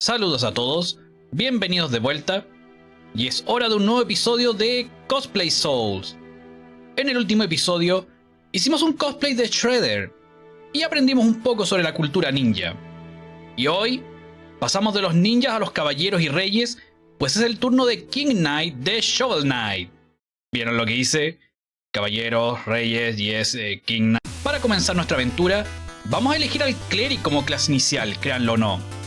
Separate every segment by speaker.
Speaker 1: Saludos a todos, bienvenidos de vuelta, y es hora de un nuevo episodio de Cosplay Souls. En el último episodio hicimos un cosplay de Shredder y aprendimos un poco sobre la cultura ninja. Y hoy pasamos de los ninjas a los caballeros y reyes, pues es el turno de King Knight de Shovel Knight. ¿Vieron lo que hice? Caballeros, reyes y es King Knight. Para comenzar nuestra aventura, vamos a elegir al cleric como clase inicial, créanlo o no.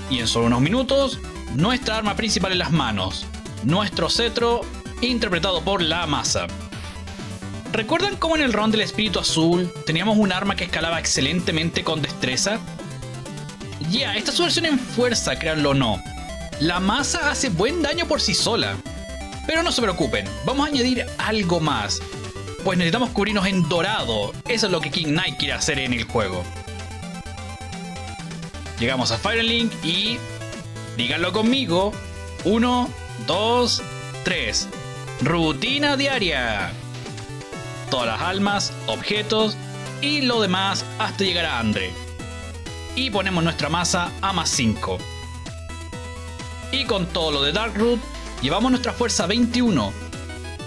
Speaker 1: Y en solo unos minutos, nuestra arma principal en las manos, nuestro cetro, interpretado por la masa. ¿Recuerdan cómo en el round del espíritu azul teníamos un arma que escalaba excelentemente con destreza? Esta es su versión en fuerza, créanlo o no. La masa hace buen daño por sí sola. Pero no se preocupen, vamos a añadir algo más, pues necesitamos cubrirnos en dorado. Eso es lo que King Knight quiere hacer en el juego. Llegamos a Firelink y... díganlo conmigo. 1, 2, 3. Rutina diaria. Todas las almas, objetos y lo demás hasta llegar a Andre. Y ponemos nuestra masa a +5. Y con todo lo de Darkroot, llevamos nuestra fuerza 21.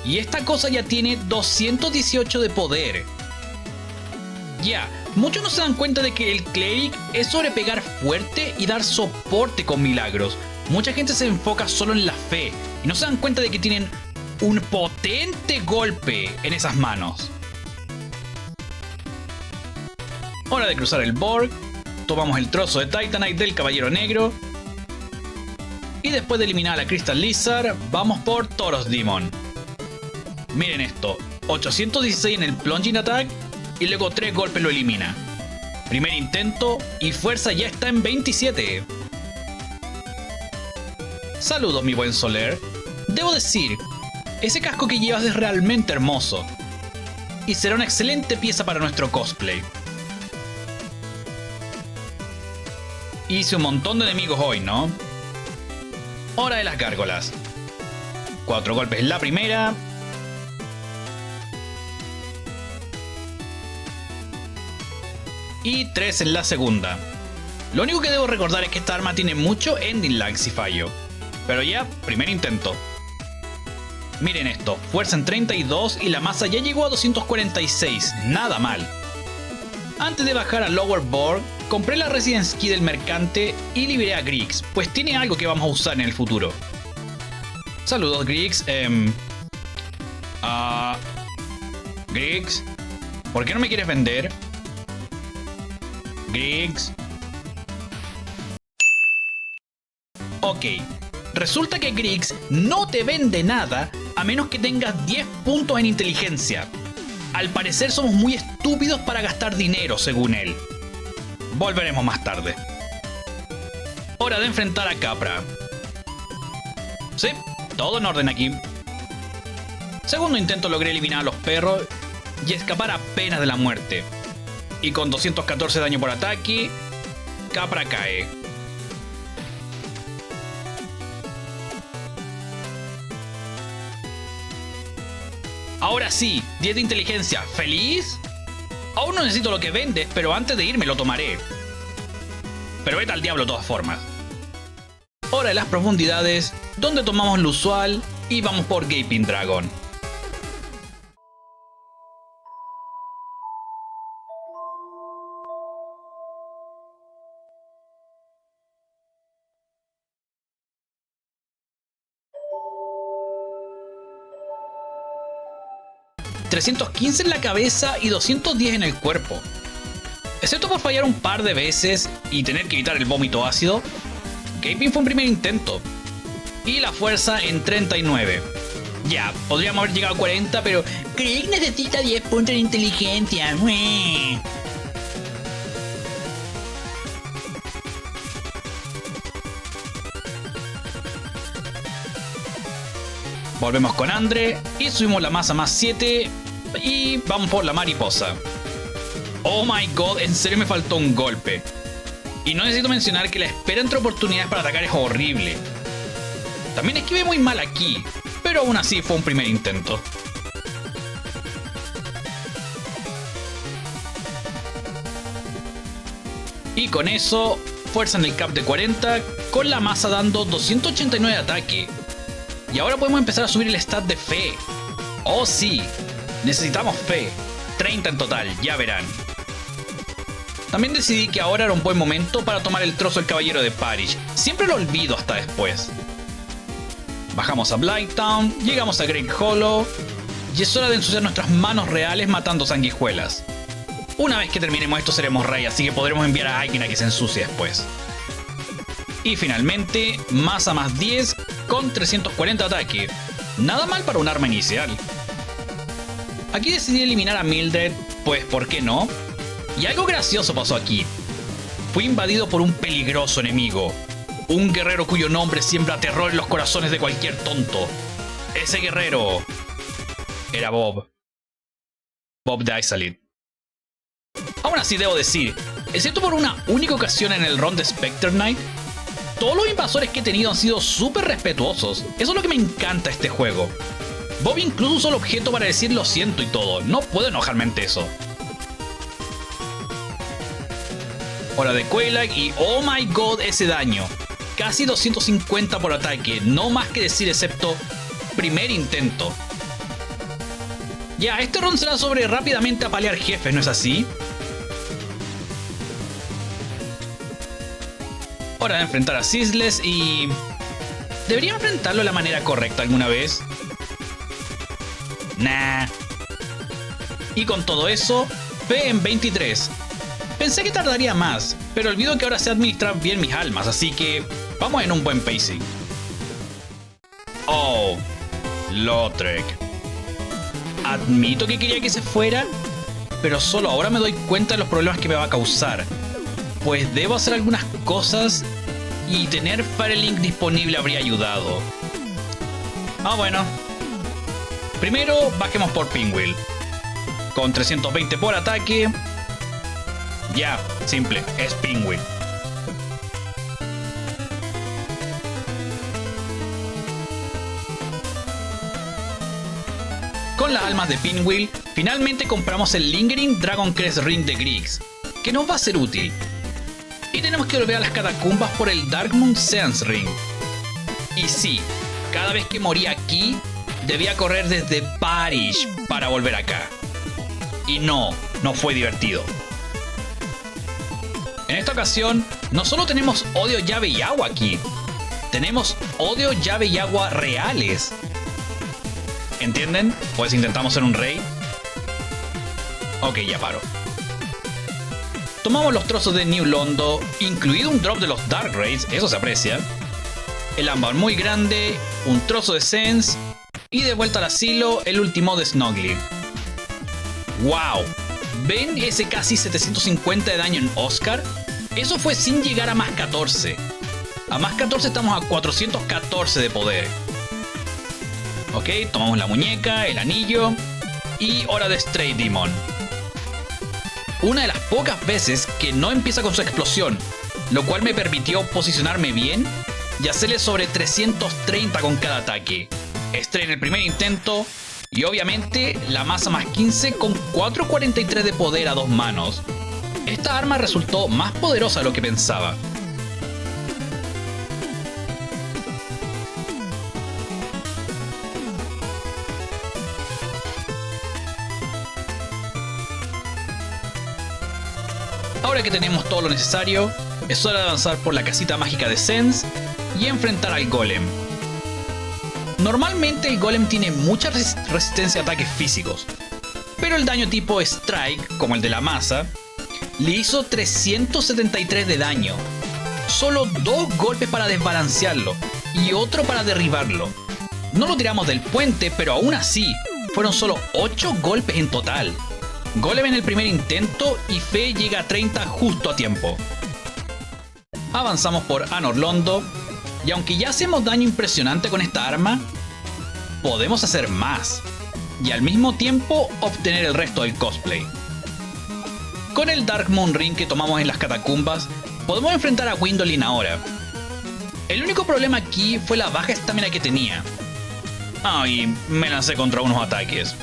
Speaker 1: Y esta cosa ya tiene 218 de poder. Muchos no se dan cuenta de que el cleric es sobre pegar fuerte y dar soporte con milagros. Mucha gente se enfoca solo en la fe y no se dan cuenta de que tienen un potente golpe en esas manos. Hora de cruzar el Borg. Tomamos el trozo de Titanite del Caballero Negro. Y después de eliminar a la Crystal Lizard, vamos por Tauros Demon. Miren esto, 816 en el Plunging Attack y luego 3 golpes lo elimina. Primer intento y fuerza ya está en 27. Saludos mi buen Soler. Debo decir, ese casco que llevas es realmente hermoso. Y será una excelente pieza para nuestro cosplay. Hice un montón de enemigos hoy, ¿no? Hora de las gárgolas. 4 golpes en la primera. Y 3 en la segunda. Lo único que debo recordar es que esta arma tiene mucho ending lag si fallo. Pero primer intento. Miren esto, fuerza en 32 y la masa ya llegó a 246, nada mal. Antes de bajar a Lower Borg, compré la Residence Key del mercante y liberé a Griggs, pues tiene algo que vamos a usar en el futuro. Saludos Griggs, Griggs, ¿por qué no me quieres vender? Griggs. Ok, resulta que Griggs no te vende nada a menos que tengas 10 puntos en inteligencia. Al parecer somos muy estúpidos para gastar dinero, según él. Volveremos más tarde. Hora de enfrentar a Capra. Sí, todo en orden aquí. Segundo intento logré eliminar a los perros y escapar apenas de la muerte. Y con 214 daño por ataque, Capra cae. Ahora sí, 10 de inteligencia. ¿Feliz? Aún no necesito lo que vendes, pero antes de irme lo tomaré. Pero vete al diablo de todas formas. Hora de las profundidades, donde tomamos lo usual y vamos por Gaping Dragon. $315 en la cabeza y 210 en el cuerpo. Excepto por fallar un par de veces y tener que evitar el vómito ácido, Gaping fue un primer intento. Y la fuerza en 39. Podríamos haber llegado a 40, pero Craig necesita 10 puntos de inteligencia. Volvemos con Andre y subimos la masa +7 y vamos por la mariposa. Oh my god, en serio me faltó un golpe. Y no necesito mencionar que la espera entre oportunidades para atacar es horrible. También esquivé muy mal aquí, pero aún así fue un primer intento. Y con eso, fuerza en el cap de 40 con la masa dando 289 de ataque. Y ahora podemos empezar a subir el stat de fe. Oh sí, necesitamos fe. 30 en total, ya verán. También decidí que ahora era un buen momento para tomar el trozo del caballero de Parish. Siempre lo olvido hasta después. Bajamos a Blighttown, llegamos a Great Hollow y es hora de ensuciar nuestras manos reales matando sanguijuelas. Una vez que terminemos esto seremos rey, así que podremos enviar a alguien a que se ensucie después. Y finalmente, masa más 10 con 340 de ataque. Nada mal para un arma inicial. Aquí decidí eliminar a Mildred, pues ¿por qué no? Y algo gracioso pasó aquí. Fui invadido por un peligroso enemigo. Un guerrero cuyo nombre siembra terror en los corazones de cualquier tonto. Ese guerrero era Bob. Bob de Izalith. Aún así debo decir, excepto por una única ocasión en el run de Spectre Knight, todos los invasores que he tenido han sido súper respetuosos. Eso es lo que me encanta de este juego. Bob incluso usó el objeto para decir lo siento y todo. No puedo enojarme ante eso. Hora de Quelaag y oh my god ese daño. Casi 250 por ataque. No más que decir excepto primer intento. Ya, este run será sobre rápidamente apalear jefes, ¿no es así? Hora de enfrentar a Sizzles y... ¿debería enfrentarlo de la manera correcta alguna vez? Nah. Y con todo eso, P en 23. Pensé que tardaría más, pero olvido que ahora sé administrar bien mis almas, así que vamos en un buen pacing. Oh, Lautrec. Admito que quería que se fuera, pero solo ahora me doy cuenta de los problemas que me va a causar. Pues debo hacer algunas cosas y tener Firelink disponible habría ayudado. Ah, bueno. Primero, bajemos por Pinwheel. Con 320 por ataque. Ya, simple, es Pinwheel. Con las almas de Pinwheel, finalmente compramos el Lingering Dragon Crest Ring de Griggs, que nos va a ser útil. Y tenemos que volver a las catacumbas por el Darkmoon Seance Ring. Y sí, cada vez que moría aquí, debía correr desde Parish para volver acá. Y no fue divertido. En esta ocasión, no solo tenemos odio, llave y agua aquí, tenemos odio, llave y agua reales. ¿Entienden? Pues intentamos ser un rey. Ok, ya paro. Tomamos los trozos de New Londo, incluido un drop de los Dark Raids, eso se aprecia. El ámbar muy grande, un trozo de Sense y de vuelta al asilo el último de Snoglin. ¡Wow! ¿Ven ese casi 750 de daño en Oscar? Eso fue sin llegar a más 14. A más 14 estamos a 414 de poder. Ok, tomamos la muñeca, el anillo y hora de Stray Demon. Una de las pocas veces que no empieza con su explosión, lo cual me permitió posicionarme bien y hacerle sobre 330 con cada ataque. Stray en el primer intento y obviamente la masa más 15 con 443 de poder a dos manos. Esta arma resultó más poderosa de lo que pensaba. Ahora que tenemos todo lo necesario, es hora de avanzar por la casita mágica de Sense y enfrentar al Golem. Normalmente el Golem tiene mucha resistencia a ataques físicos, pero el daño tipo Strike, como el de la masa, le hizo 373 de daño. Solo 2 golpes para desbalancearlo y otro para derribarlo. No lo tiramos del puente, pero aún así, fueron solo 8 golpes en total. Golem en el primer intento y Fe llega a 30 justo a tiempo. Avanzamos por Anor Londo y aunque ya hacemos daño impresionante con esta arma, podemos hacer más y al mismo tiempo obtener el resto del cosplay. Con el Darkmoon Ring que tomamos en las catacumbas, podemos enfrentar a Gwyndolin ahora. El único problema aquí fue la baja estamina que tenía. Y me lancé contra unos ataques.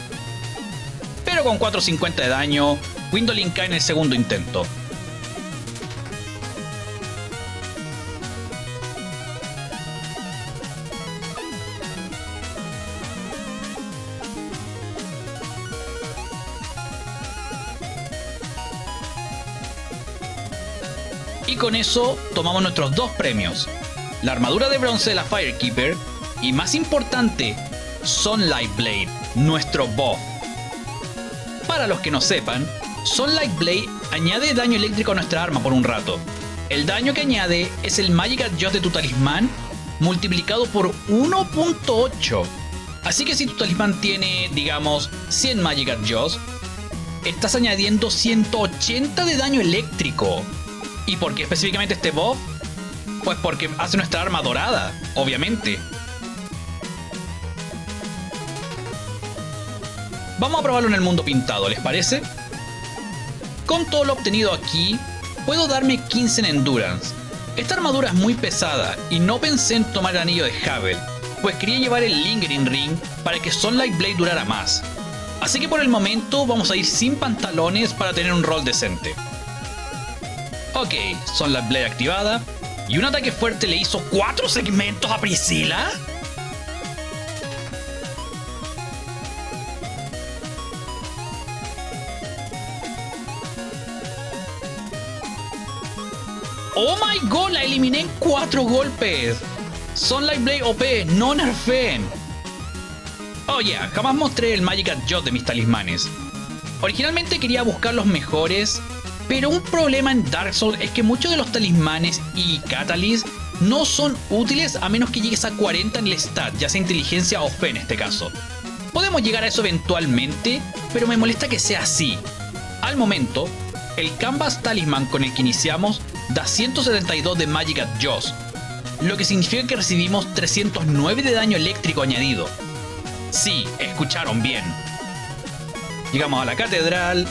Speaker 1: Pero con 450 de daño, Gwyndolin cae en el segundo intento. Y con eso tomamos nuestros dos premios. La armadura de bronce de la Firekeeper y, más importante, Sunlight Blade, nuestro buff. Para los que no sepan, Sunlight Blade añade daño eléctrico a nuestra arma por un rato. El daño que añade es el Magic Adjust de tu talismán multiplicado por 1.8. Así que si tu talismán tiene, digamos, 100 Magic Adjust, estás añadiendo 180 de daño eléctrico. ¿Y por qué específicamente este buff? Pues porque hace nuestra arma dorada, obviamente. Vamos a probarlo en el mundo pintado, ¿les parece? Con todo lo obtenido aquí, puedo darme 15 en Endurance. Esta armadura es muy pesada y no pensé en tomar el anillo de Havel, pues quería llevar el Lingering Ring para que Sunlight Blade durara más. Así que por el momento vamos a ir sin pantalones para tener un rol decente. Ok, Sunlight Blade activada. ¿Y un ataque fuerte le hizo 4 segmentos a Priscilla? ¡Oh my god! La eliminé en 4 golpes. Sunlight Blade OP, no nerfeen. Oh yeah, jamás mostré el Magic Adjust de mis talismanes. Originalmente quería buscar los mejores, pero un problema en Dark Souls es que muchos de los talismanes y Catalyst no son útiles a menos que llegues a 40 en el stat, ya sea inteligencia o fe en este caso. Podemos llegar a eso eventualmente, pero me molesta que sea así. Al momento, el Canvas Talisman con el que iniciamos da 172 de Magic Adjust, lo que significa que recibimos 309 de daño eléctrico añadido. Sí, escucharon bien. Llegamos a la catedral,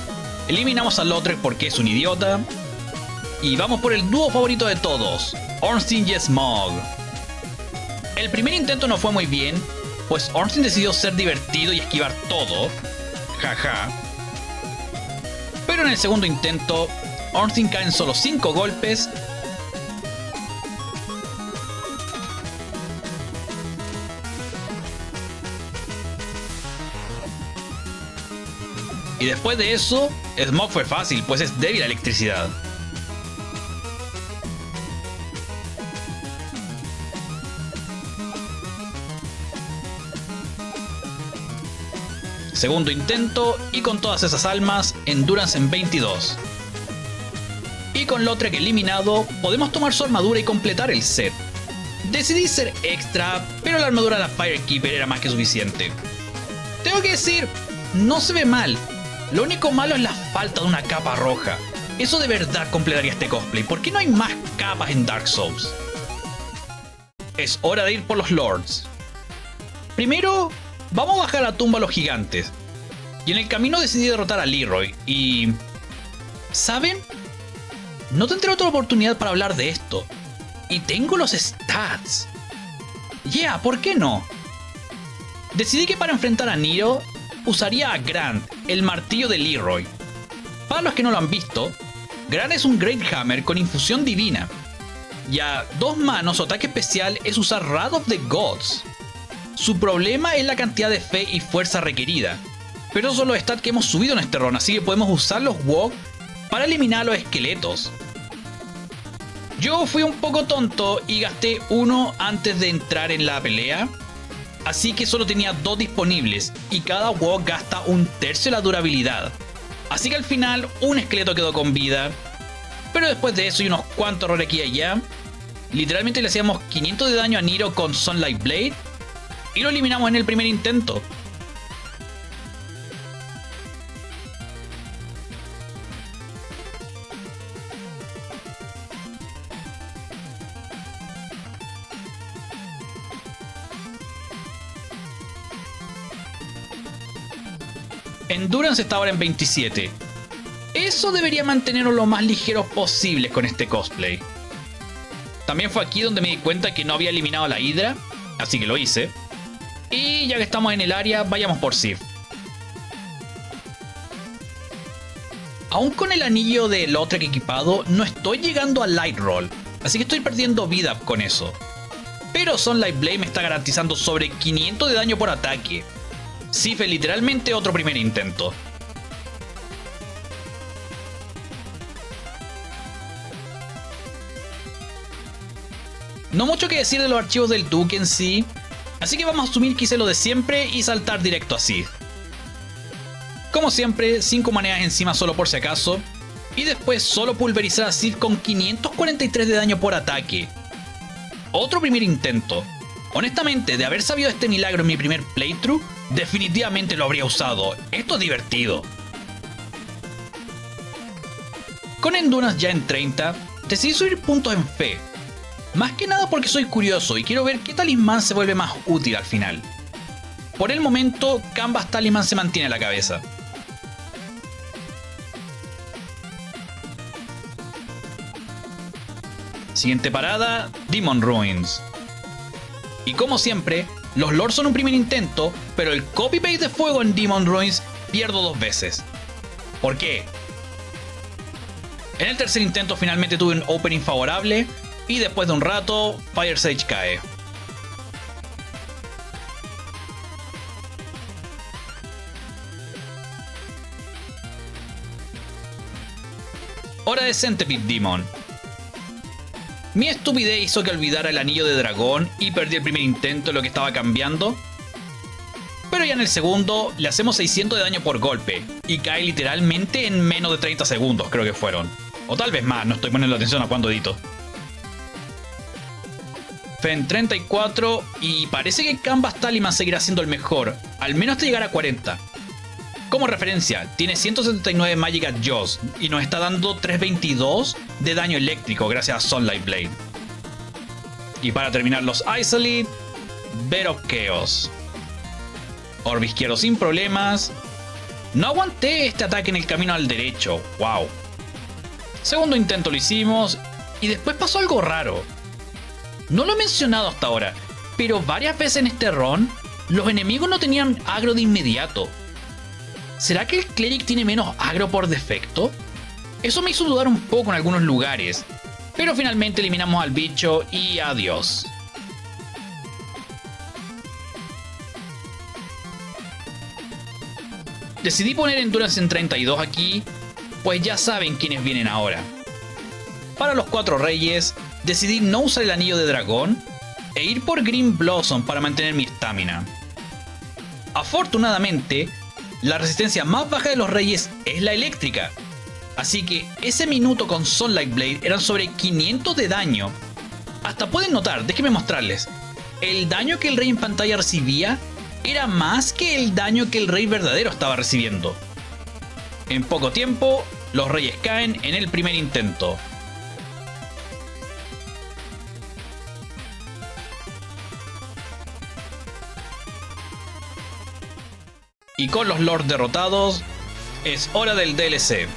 Speaker 1: eliminamos a Lautrec porque es un idiota, y vamos por el dúo favorito de todos, Ornstein y Smough. El primer intento no fue muy bien, pues Ornstein decidió ser divertido y esquivar todo, jaja. Pero en el segundo intento, Ornstein cae en solo 5 golpes. Y después de eso, Smough fue fácil, pues es débil a electricidad. Segundo intento, y con todas esas almas, Endurance en 22. Y con Lautrec eliminado, podemos tomar su armadura y completar el set. Decidí ser extra, pero la armadura de la Firekeeper era más que suficiente. Tengo que decir, no se ve mal. Lo único malo es la falta de una capa roja. Eso de verdad completaría este cosplay. ¿Por qué no hay más capas en Dark Souls? Es hora de ir por los Lords. Primero, vamos a bajar a la tumba a los gigantes. Y en el camino decidí derrotar a Leroy y... ¿saben? No tendré otra oportunidad para hablar de esto. Y tengo los stats. Yeah, ¿por qué no? Decidí que para enfrentar a Nero usaría a Grant, el martillo de Leroy. Para los que no lo han visto, Grant es un Great Hammer con infusión divina. Y a 2 manos su ataque especial es usar Wrath of the Gods. Su problema es la cantidad de fe y fuerza requerida. Pero esos son los stats que hemos subido en este run, así que podemos usar los WoG para eliminar a los esqueletos. Yo fui un poco tonto y gasté 1 antes de entrar en la pelea. Así que solo tenía 2 disponibles y cada WoG gasta 1/3 de la durabilidad. Así que al final un esqueleto quedó con vida. Pero después de eso y unos cuantos errores aquí y allá, literalmente le hacíamos 500 de daño a Nero con Sunlight Blade y lo eliminamos en el primer intento. Endurance está ahora en 27. Eso debería mantenernos lo más ligeros posibles con este cosplay. También fue aquí donde me di cuenta que no había eliminado a la Hydra, así que lo hice. Y ya que estamos en el área, vayamos por Sif. Aún con el anillo de Lautrec equipado, no estoy llegando a Light Roll, así que estoy perdiendo vida con eso. Pero Sunlight Blade me está garantizando sobre 500 de daño por ataque. Sif es literalmente otro primer intento. No mucho que decir de los archivos del Duque en sí, así que vamos a asumir que hice lo de siempre y saltar directo a Sith. Como siempre, 5 monedas encima solo por si acaso, y después solo pulverizar a Sith con 543 de daño por ataque. Otro primer intento. Honestamente, de haber sabido este milagro en mi primer playthrough, definitivamente lo habría usado. Esto es divertido. Con Endurance ya en 30, decidí subir puntos en fe. Más que nada porque soy curioso y quiero ver qué talismán se vuelve más útil al final. Por el momento, Canvas Talisman se mantiene a la cabeza. Siguiente parada, Demon Ruins. Y como siempre, los lords son un primer intento, pero el copy-paste de fuego en Demon Ruins pierdo 2 veces. ¿Por qué? En el tercer intento finalmente tuve un opening favorable, y después de un rato, Fire Sage cae. Hora de Centipede Demon. Mi estupidez hizo que olvidara el anillo de dragón y perdí el primer intento en lo que estaba cambiando. Pero ya en el segundo le hacemos 600 de daño por golpe y cae literalmente en menos de 30 segundos, creo que fueron. O tal vez más, no estoy poniendo atención a cuándo edito. Fen 34 y parece que Canvas Talisman seguirá siendo el mejor, al menos hasta llegar a 40. Como referencia, tiene 179 Magic Jaws y nos está dando 322 de daño eléctrico gracias a Sunlight Blade. Y para terminar los Isolate, Bed of Chaos. Orbe izquierdo sin problemas. No aguanté este ataque en el camino al derecho, wow. Segundo intento lo hicimos y después pasó algo raro. No lo he mencionado hasta ahora, pero varias veces en este run, los enemigos no tenían agro de inmediato. ¿Será que el Cleric tiene menos agro por defecto? Eso me hizo dudar un poco en algunos lugares, pero finalmente eliminamos al bicho y adiós. Decidí poner Endurance en 32 aquí, pues ya saben quiénes vienen ahora. Para los 4 reyes, decidí no usar el anillo de dragón e ir por Green Blossom para mantener mi estamina. Afortunadamente, la resistencia más baja de los reyes es la eléctrica, así que ese minuto con Sunlight Blade eran sobre 500 de daño. Hasta pueden notar, déjenme mostrarles, el daño que el rey en pantalla recibía era más que el daño que el rey verdadero estaba recibiendo. En poco tiempo, los reyes caen en el primer intento. Y con los lords derrotados, es hora del DLC.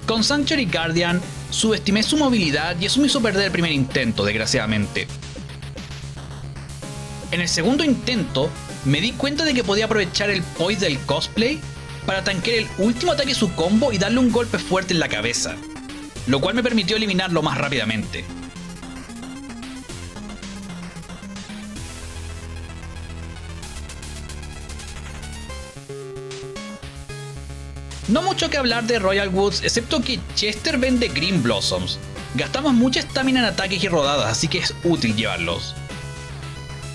Speaker 1: Con Sanctuary Guardian, subestimé su movilidad y eso me hizo perder el primer intento, desgraciadamente. En el segundo intento, me di cuenta de que podía aprovechar el poise del cosplay para tanquear el último ataque de su combo y darle un golpe fuerte en la cabeza, lo cual me permitió eliminarlo más rápidamente. No mucho que hablar de Royal Woods, excepto que Chester vende Green Blossoms. Gastamos mucha estamina en ataques y rodadas, así que es útil llevarlos.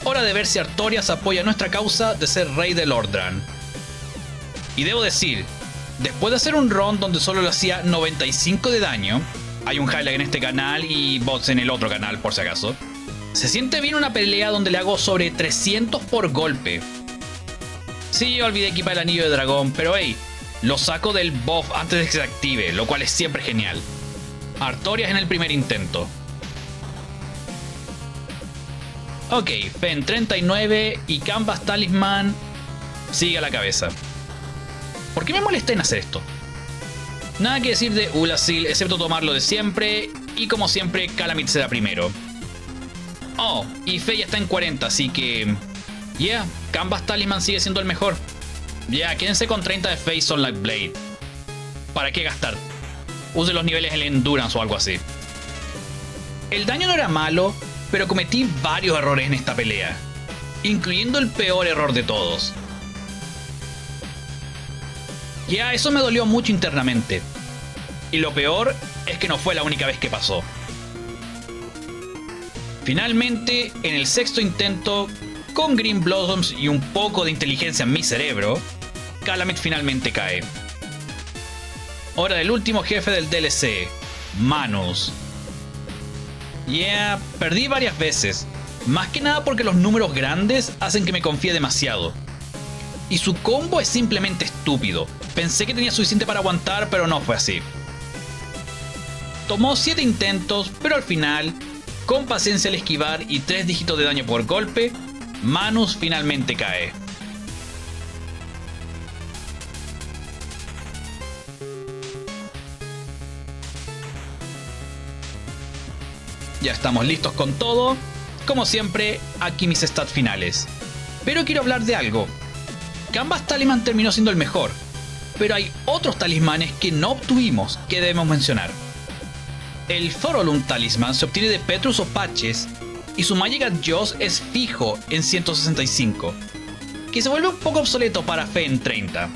Speaker 1: Hora de ver si Artorias apoya nuestra causa de ser rey de Lordran. Y debo decir, después de hacer un run donde solo le hacía 95 de daño, hay un highlight en este canal y bots en el otro canal por si acaso, se siente bien una pelea donde le hago sobre 300 por golpe. Sí, olvidé equipar el anillo de dragón, pero hey, lo saco del buff antes de que se active, lo cual es siempre genial. Artorias en el primer intento. Ok, Fen 39 y Canvas Talisman sigue a la cabeza. ¿Por qué me molesté en hacer esto? Nada que decir de Ulasil, excepto tomarlo de siempre, y como siempre, Calamith será primero. Oh, y Fe ya está en 40, así que... yeah, Canvas Talisman sigue siendo el mejor. Ya, quédense con 30 de Face Sunlight Blade. ¿Para qué gastar? Use los niveles en el Endurance o algo así. El daño no era malo, pero cometí varios errores en esta pelea, incluyendo el peor error de todos. Ya, eso me dolió mucho internamente. Y lo peor es que no fue la única vez que pasó. Finalmente, en el sexto intento, con Green Blossoms y un poco de inteligencia en mi cerebro, Calamith finalmente cae. Hora del último jefe del DLC, Manus. Perdí varias veces, más que nada porque los números grandes hacen que me confíe demasiado. Y su combo es simplemente estúpido. Pensé que tenía suficiente para aguantar, pero no fue así. Tomó 7 intentos, pero al final, con paciencia al esquivar y 3 dígitos de daño por golpe, Manus finalmente cae. Ya estamos listos con todo. Como siempre, aquí mis stats finales. Pero quiero hablar de algo. Canvas Talisman terminó siendo el mejor, pero hay otros talismanes que no obtuvimos que debemos mencionar. El Thorolund Talisman se obtiene de Petrus o Patches y su Magic Adjust es fijo en 165, que se vuelve un poco obsoleto para Fe en 30.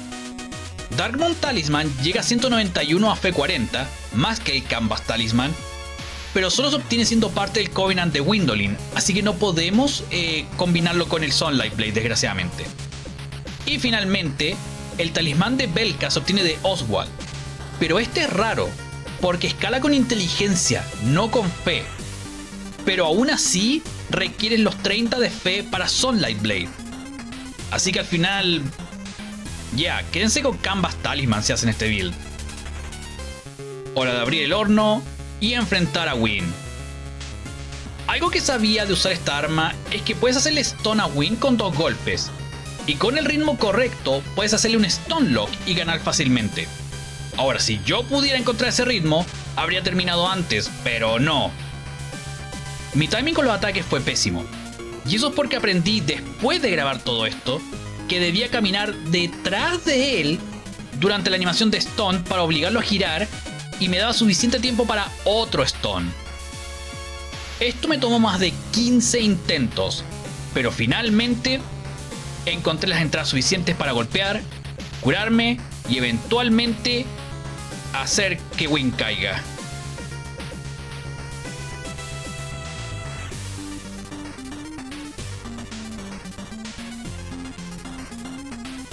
Speaker 1: Darkmoon Talisman llega a 191 a Fe 40, más que el Canvas Talisman, pero solo se obtiene siendo parte del Covenant de Windolin, así que no podemos combinarlo con el Sunlight Blade, desgraciadamente. Y finalmente, el talismán de Belka se obtiene de Oswald, pero este es raro, porque escala con inteligencia, no con fe. Pero aún así, requieren los 30 de fe para Sunlight Blade. Así que al final, quédense con Canvas Talisman si hacen este build. Hora de abrir el horno y enfrentar a Wynn. Algo que sabía de usar esta arma es que puedes hacerle stun a Wynn con 2 golpes. Y con el ritmo correcto, puedes hacerle un Stun Lock y ganar fácilmente. Ahora, si yo pudiera encontrar ese ritmo, habría terminado antes, pero no. Mi timing con los ataques fue pésimo. Y eso es porque aprendí después de grabar todo esto, que debía caminar detrás de él durante la animación de Stun para obligarlo a girar, y me daba suficiente tiempo para otro Stun. Esto me tomó más de 15 intentos, pero finalmente encontré las entradas suficientes para golpear, curarme y eventualmente hacer que Wynn caiga.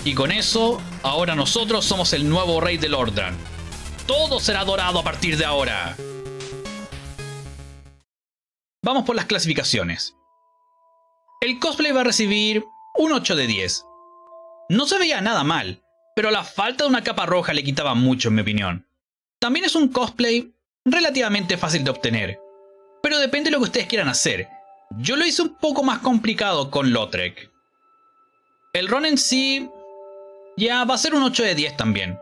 Speaker 1: Y con eso, ahora nosotros somos el nuevo rey de Lordran. Todo será dorado a partir de ahora. Vamos por las clasificaciones. El cosplay va a recibir un 8 de 10. No se veía nada mal, pero la falta de una capa roja le quitaba mucho en mi opinión. También es un cosplay relativamente fácil de obtener, pero depende de lo que ustedes quieran hacer. Yo lo hice un poco más complicado con Lautrec. El run en sí va a ser un 8 de 10 también.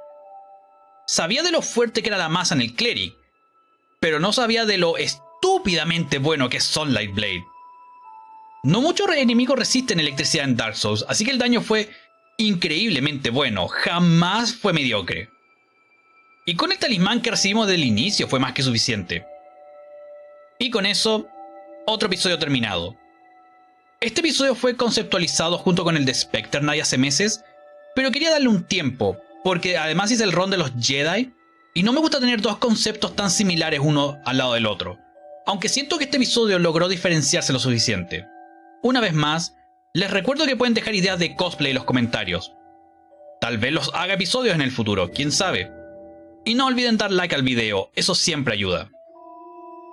Speaker 1: Sabía de lo fuerte que era la masa en el Cleric, pero no sabía de lo estúpidamente bueno que es Sunlight Blade. No muchos enemigos resisten electricidad en Dark Souls, así que el daño fue increíblemente bueno, jamás fue mediocre. Y con el talismán que recibimos del inicio fue más que suficiente. Y con eso, otro episodio terminado. Este episodio fue conceptualizado junto con el de Specter Knight hace meses, pero quería darle un tiempo, porque además hice el run de los Jedi, y no me gusta tener dos conceptos tan similares uno al lado del otro, aunque siento que este episodio logró diferenciarse lo suficiente. Una vez más, les recuerdo que pueden dejar ideas de cosplay en los comentarios. Tal vez los haga episodios en el futuro, quién sabe. Y no olviden dar like al video, eso siempre ayuda.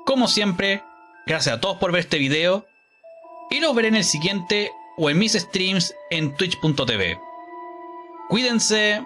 Speaker 1: Como siempre, gracias a todos por ver este video, y los veré en el siguiente o en mis streams en twitch.tv. Cuídense.